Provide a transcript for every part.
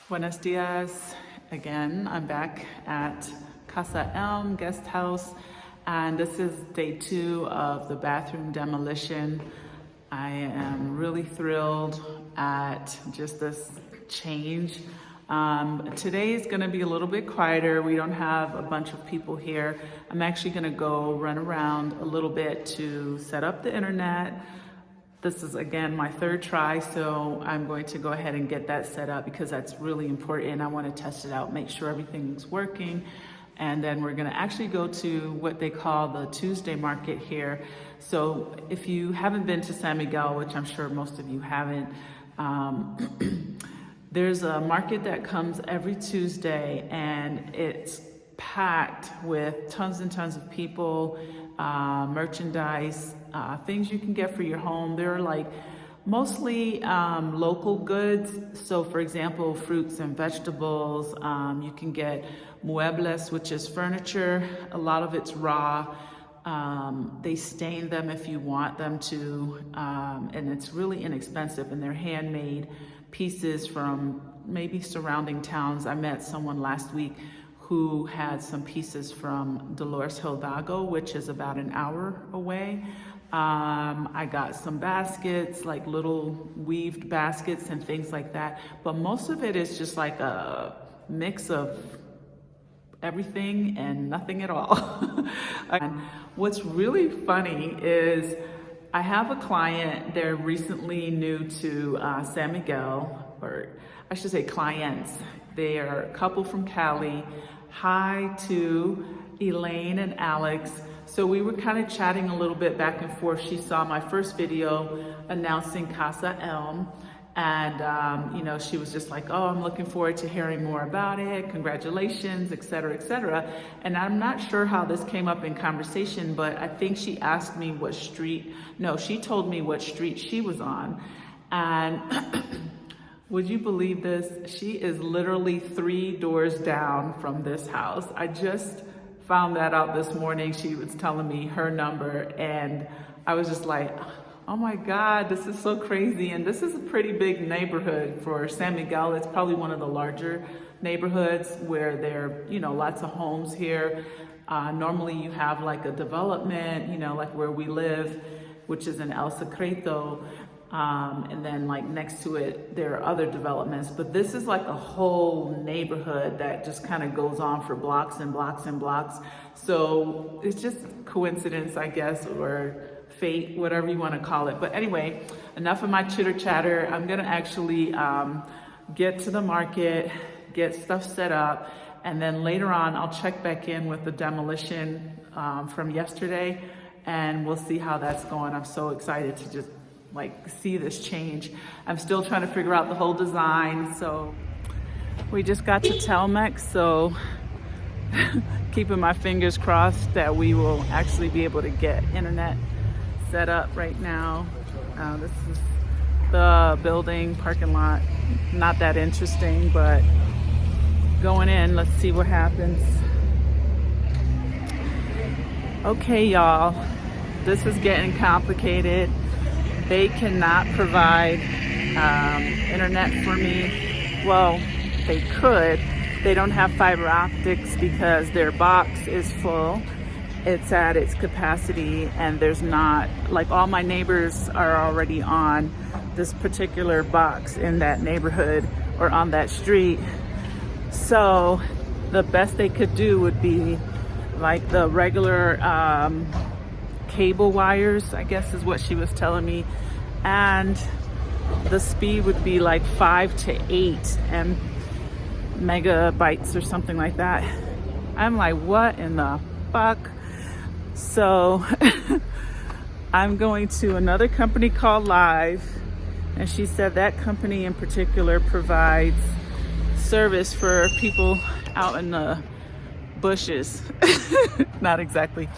Buenos dias. Again, I'm back at Casa Elm Guesthouse, and this is day 2 of the bathroom demolition. I am really thrilled at just this change. Today is going to be a little bit quieter. We don't have a bunch of people here. I'm actually going to go run around a little bit to set up the internet. This is, again, my 3rd try, so I'm going to go ahead and get that set up because that's really important. I want to test it out, make sure everything's working. And then we're going to actually go to what they call the Tuesday market here. So if you haven't been to San Miguel, which I'm sure most of you haven't, there's a market that comes every Tuesday, and it's packed with tons and tons of people, merchandise, things you can get for your home. They're like mostly local goods. So for example, fruits and vegetables. You can get muebles, which is furniture. A lot of it's raw. They stain them if you want them to, and it's really inexpensive, and they're handmade pieces from maybe surrounding towns. I met someone last week who had some pieces from Dolores Hidalgo, which is about an hour away. I got some baskets, like little weaved baskets and things like that. But most of it is just like a mix of everything and nothing at all. And what's really funny is I have a client, they're recently new to San Miguel, or I should say clients. They are a couple from Cali. Hi to Elaine and Alex. So we were kind of chatting a little bit back and forth. She saw my first video announcing Casa Elm, and you know, she was just like, oh, I'm looking forward to hearing more about it. Congratulations, et cetera, et cetera. And I'm not sure how this came up in conversation, but I think she asked me what street, no, she told me what street she was on. And would you believe this? She is literally 3 doors down from this house. I just found that out this morning. She was telling me her number, and I was just like, oh my God, this is so crazy. And this is a pretty big neighborhood for San Miguel. It's probably one of the larger neighborhoods where there are, you know, lots of homes here. Normally you have like a development, you know, like where we live, which is in El Secreto. And then like next to it, there are other developments, but this is like a whole neighborhood that just kind of goes on for blocks and blocks and blocks. So it's just coincidence, I guess, or fate, whatever you want to call it. But anyway, enough of my chitter chatter. I'm going to actually get to the market, get stuff set up, and then later on I'll check back in with the demolition from yesterday, and we'll see how that's going. I'm so excited to just like see this change. I'm still trying to figure out the whole design. So we just got to Telmex, so keeping my fingers crossed that we will actually be able to get internet set up right now. This is the building parking lot. Not that interesting, but going in, let's see what happens. Okay, y'all, this is getting complicated. They cannot provide internet for me. Well, they could. They don't have fiber optics because their box is full. It's at its capacity, and there's not, like, all my neighbors are already on this particular box in that neighborhood or on that street. So the best they could do would be like the regular cable wires, I guess is what she was telling me, and the speed would be like 5 to 8 megabytes or something like that. I'm like, what in the fuck? So I'm going to another company called Live, and she said that company in particular provides service for people out in the bushes. Not exactly.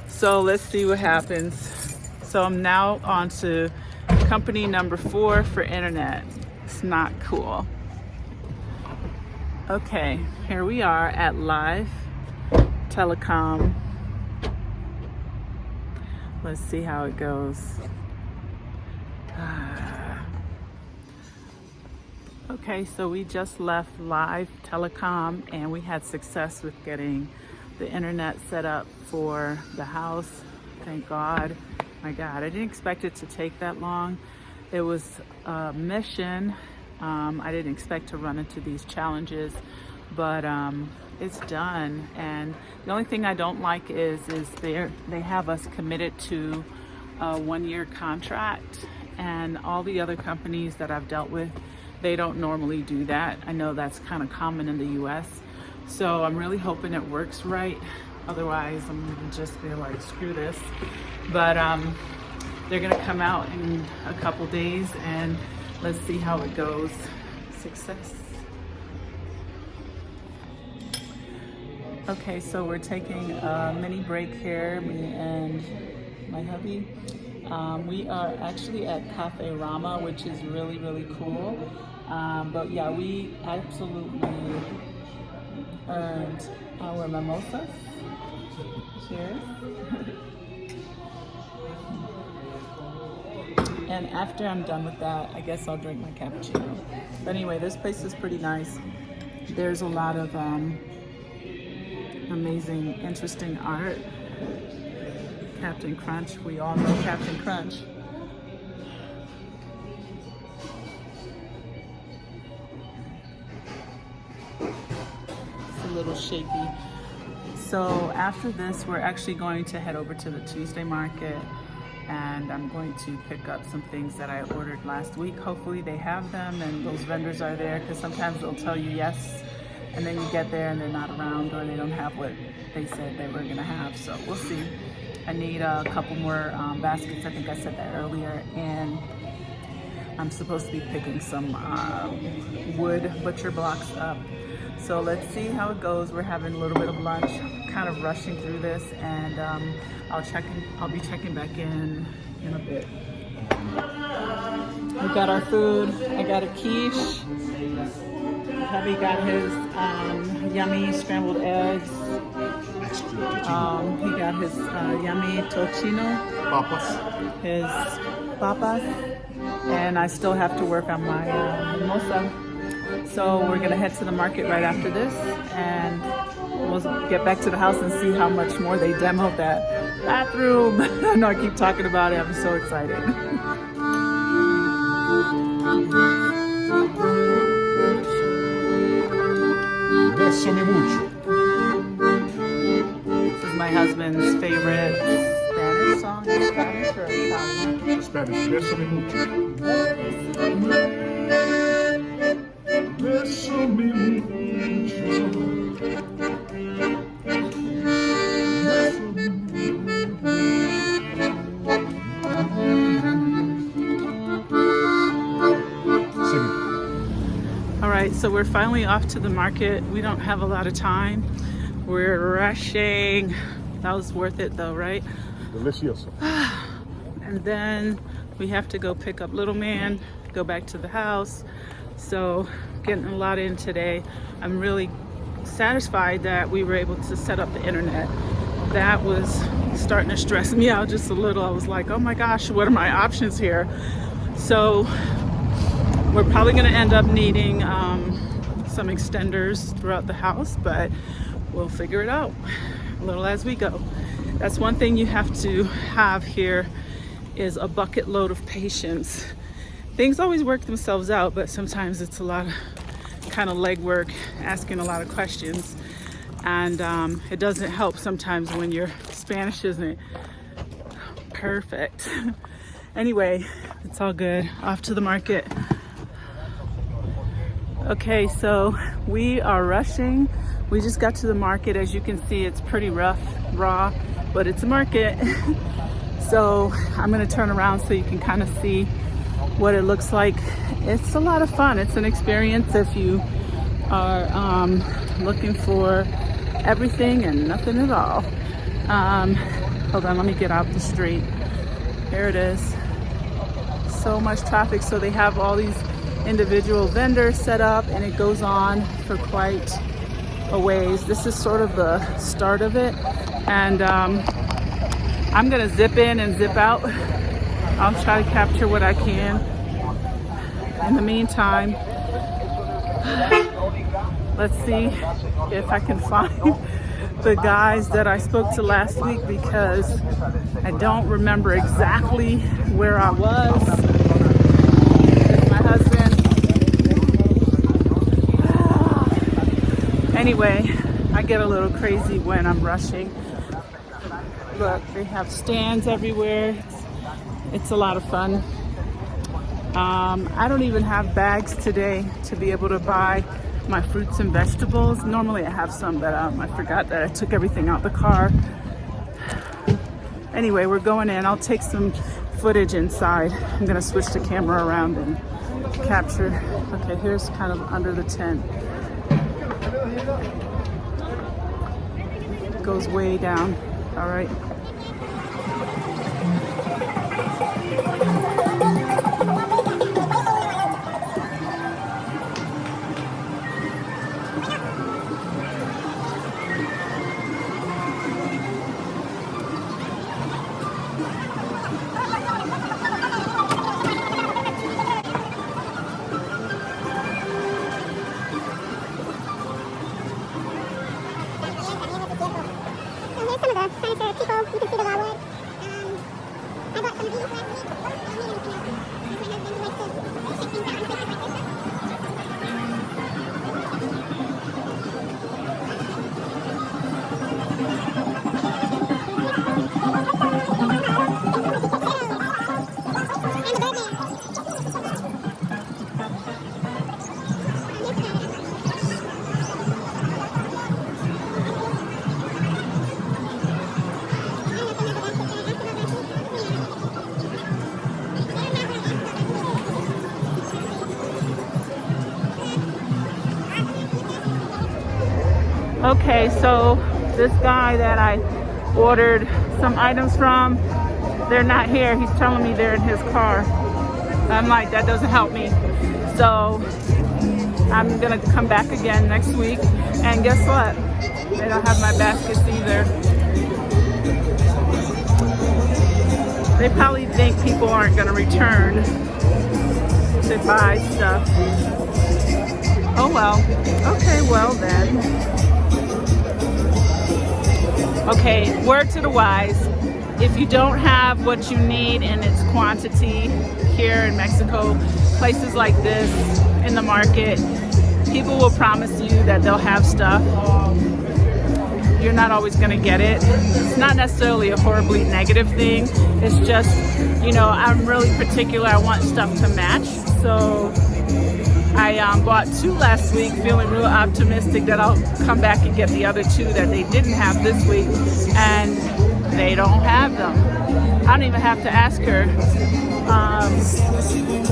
So let's see what happens. So I'm now on to company number 4 for internet. It's not cool. Okay, here we are at Live Telecom. Let's see how it goes. Okay, so we just left Live Telecom and we had success with getting the internet set up for the house. Thank God. My God, I didn't expect it to take that long. It was a mission. I didn't expect to run into these challenges, but it's done. And the only thing I don't like is they have us committed to a 1-year contract, and all the other companies that I've dealt with, they don't normally do that. I know that's kind of common in the US. So I'm really hoping it works right. Otherwise, I'm gonna just be like, screw this. But they're gonna come out in a couple days and let's see how it goes. Success. Okay, so we're taking a mini break here, me and my hubby. We are actually at Cafe Rama, which is really, really cool. But yeah, we absolutely earned our mimosas. Cheers. And after I'm done with that, I guess I'll drink my cappuccino. But anyway, this place is pretty nice. There's a lot of amazing, interesting art. Captain Crunch, we all know Captain Crunch. It's a little shaky. So after this, we're actually going to head over to the Tuesday market, and I'm going to pick up some things that I ordered last week. Hopefully they have them and those vendors are there, because sometimes they'll tell you yes, and then you get there and they're not around, or they don't have what they said they were gonna have, so we'll see. I need a couple more baskets, I think I said that earlier, and I'm supposed to be picking some wood butcher blocks up. So let's see how it goes. We're having a little bit of lunch, kind of rushing through this, and I'll be checking back in a bit. We got our food. I got a quiche. Hubby got his yummy scrambled eggs. He got his yummy tocino. His papas. And I still have to work on my mimosa. So we're gonna head to the market right after this, and we'll get back to the house and see how much more they demoed that bathroom. I know I keep talking about it, I'm so excited. This is my husband's favorite Spanish song. Spanish or Italian? Spanish. Bésame mucho. Bésame mucho. All right, so we're finally off to the market. We don't have a lot of time. We're rushing. That was worth it though, right? Delicioso. And then we have to go pick up little man, go back to the house. So getting a lot in today. I'm really satisfied that we were able to set up the internet. That was starting to stress me out just a little. I was like, oh my gosh, what are my options here? So we're probably gonna end up needing some extenders throughout the house, but we'll figure it out a little as we go. That's one thing you have to have here, is a bucket load of patience. Things always work themselves out, but sometimes it's a lot of kind of legwork, asking a lot of questions, and it doesn't help sometimes when your Spanish isn't perfect. Anyway, it's all good. Off to the market. Okay, so we are rushing. We just got to the market. As you can see, it's pretty rough, raw, but it's a market. So I'm gonna turn around so you can kind of see what it looks like. It's a lot of fun. It's an experience if you are looking for everything and nothing at all. Hold on, let me get out the street. Here it is. So much traffic. So they have all these individual vendors set up, and it goes on for quite a ways. This is sort of the start of it, and I'm gonna zip in and zip out. I'll try to capture what I can. In the meantime, Let's see if I can find the guys that I spoke to last week, because I don't remember exactly where I was with my husband. Anyway, I get a little crazy when I'm rushing. Look, they have stands everywhere. It's a lot of fun. I don't even have bags today to be able to buy my fruits and vegetables. Normally I have some, but I forgot that I took everything out the car. Anyway, we're going in. I'll take some footage inside. I'm gonna switch the camera around and capture. Okay, here's kind of under the tent. It goes way down. All right. Okay, so this guy that I ordered some items from, they're not here. He's telling me they're in his car. I'm like, that doesn't help me. So I'm gonna come back again next week, and guess what? They don't have my baskets either. They probably think people aren't gonna return to buy stuff. Oh well. Okay, well then. Okay, word to the wise. If you don't have what you need in its quantity here in Mexico, places like this in the market, people will promise you that they'll have stuff. You're not always gonna get it. It's not necessarily a horribly negative thing. It's just, you know, I'm really particular. I want stuff to match. So I bought 2 last week, feeling real optimistic that I'll come back and get the other 2 that they didn't have this week, and they don't have them. I don't even have to ask her.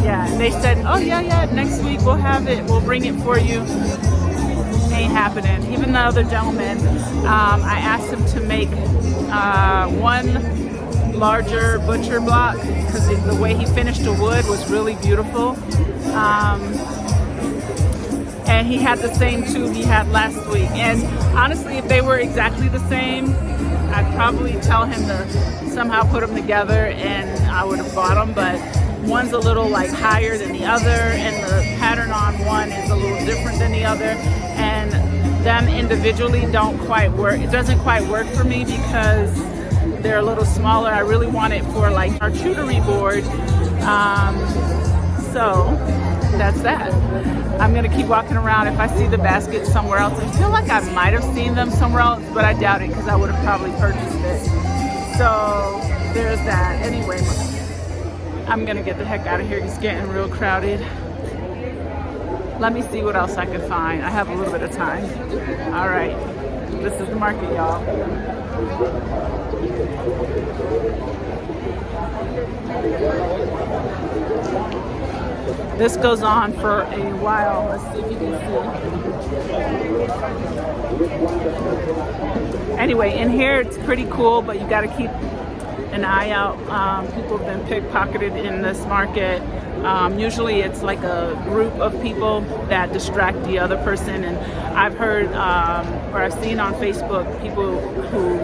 Yeah, they said, oh yeah, next week we'll have it, we'll bring it for you. Ain't happening. Even the other gentleman, I asked him to make 1 larger butcher block, because the way he finished the wood was really beautiful. And he had the same 2 he had last week. And honestly, if they were exactly the same, I'd probably tell him to somehow put them together and I would have bought them. But one's a little like higher than the other, and the pattern on one is a little different than the other. And them individually don't quite work. It doesn't quite work for me because they're a little smaller. I really want it for like our charcuterie board. So that's that. I'm gonna keep walking around. If I see the basket somewhere else, I feel like I might have seen them somewhere else, but I doubt it because I would have probably purchased it. So there's that. Anyway, I'm gonna get the heck out of here. It's getting real crowded. Let me see what else I can find. I have a little bit of time. All right, this is the market, y'all. This goes on for a while. Let's see if you can see. Anyway, in here it's pretty cool, but you got to keep an eye out. People have been pickpocketed in this market. Usually it's like a group of people that distract the other person, and I've heard or I've seen on Facebook people who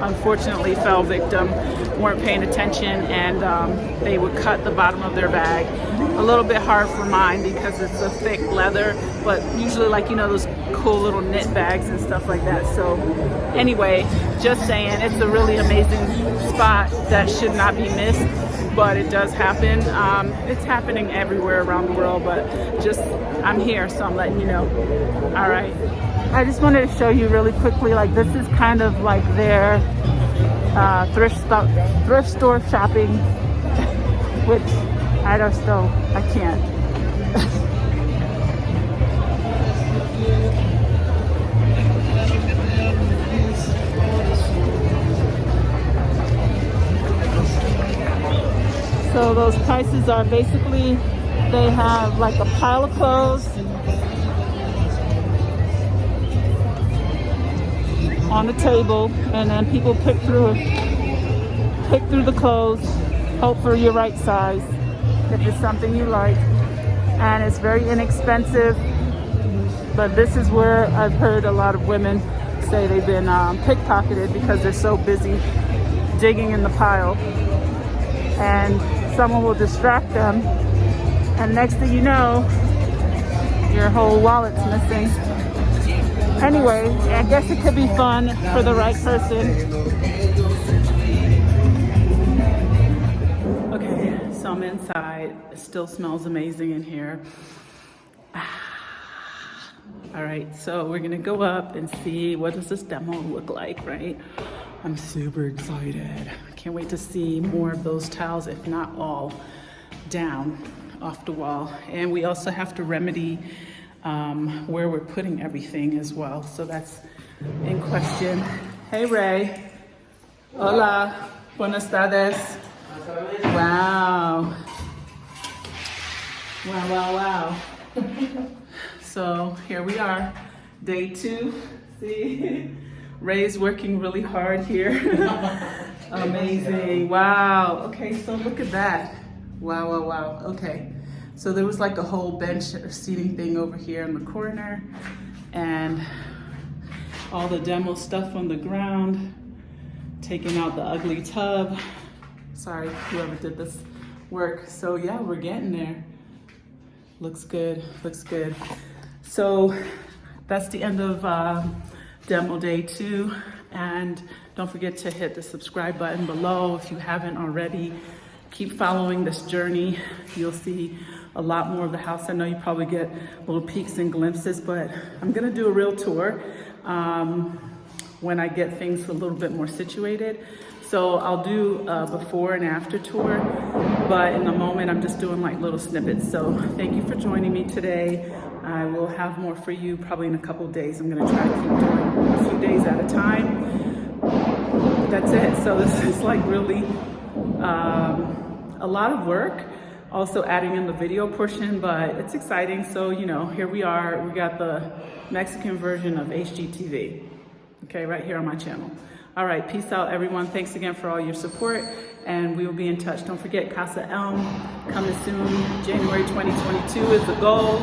unfortunately fell victim, weren't paying attention, and they would cut the bottom of their bag. A little bit hard for mine because it's a thick leather, but usually, like, you know, those cool little knit bags and stuff like that. So anyway, just saying, it's a really amazing spot that should not be missed, but it does happen. It's happening everywhere around the world, but just I'm here, so I'm letting you know. All right, I just wanted to show you really quickly, like, this is kind of like their thrift store shopping, which I can't. So those prices are basically, they have like a pile of clothes on the table, and then people pick through the clothes, hope for your right size if it's something you like, and it's very inexpensive. But this is where I've heard a lot of women say they've been pickpocketed because they're so busy digging in the pile, and someone will distract them, and next thing you know, your whole wallet's missing. Anyway, I guess it could be fun for the right person. Okay, so I'm inside. It still smells amazing in here. All right, so we're gonna go up and see what does this demo look like, right? I'm super excited. I can't wait to see more of those tiles, if not all, down off the wall. And we also have to remedy where we're putting everything as well. So that's in question. Hey, Ray. Hola. Buenas tardes. Wow. Wow, wow, wow. So here we are, day 2. See? Ray's working really hard here. Amazing. Wow. Okay, so look at that. Wow, wow, wow. Okay. So there was like a whole bench or seating thing over here in the corner, and all the demo stuff on the ground, taking out the ugly tub. Sorry, whoever did this work. So yeah, we're getting there. Looks good, looks good. So that's the end of demo day 2, and don't forget to hit the subscribe button below if you haven't already. Keep following this journey. You'll see a lot more of the house. I know you probably get little peeks and glimpses, but I'm gonna do a real tour when I get things a little bit more situated. So I'll do a before and after tour, but in the moment I'm just doing like little snippets. So thank you for joining me today. I will have more for you probably in a couple of days. I'm gonna try to keep doing a few days at a time. That's it. So this is like really a lot of work, also adding in the video portion, but it's exciting. So, you know, here we are. We got the Mexican version of HGTV, okay, right here on my channel. All right, peace out, everyone. Thanks again for all your support, and we will be in touch. Don't forget, Casa Elm coming soon. January 2022 is the goal.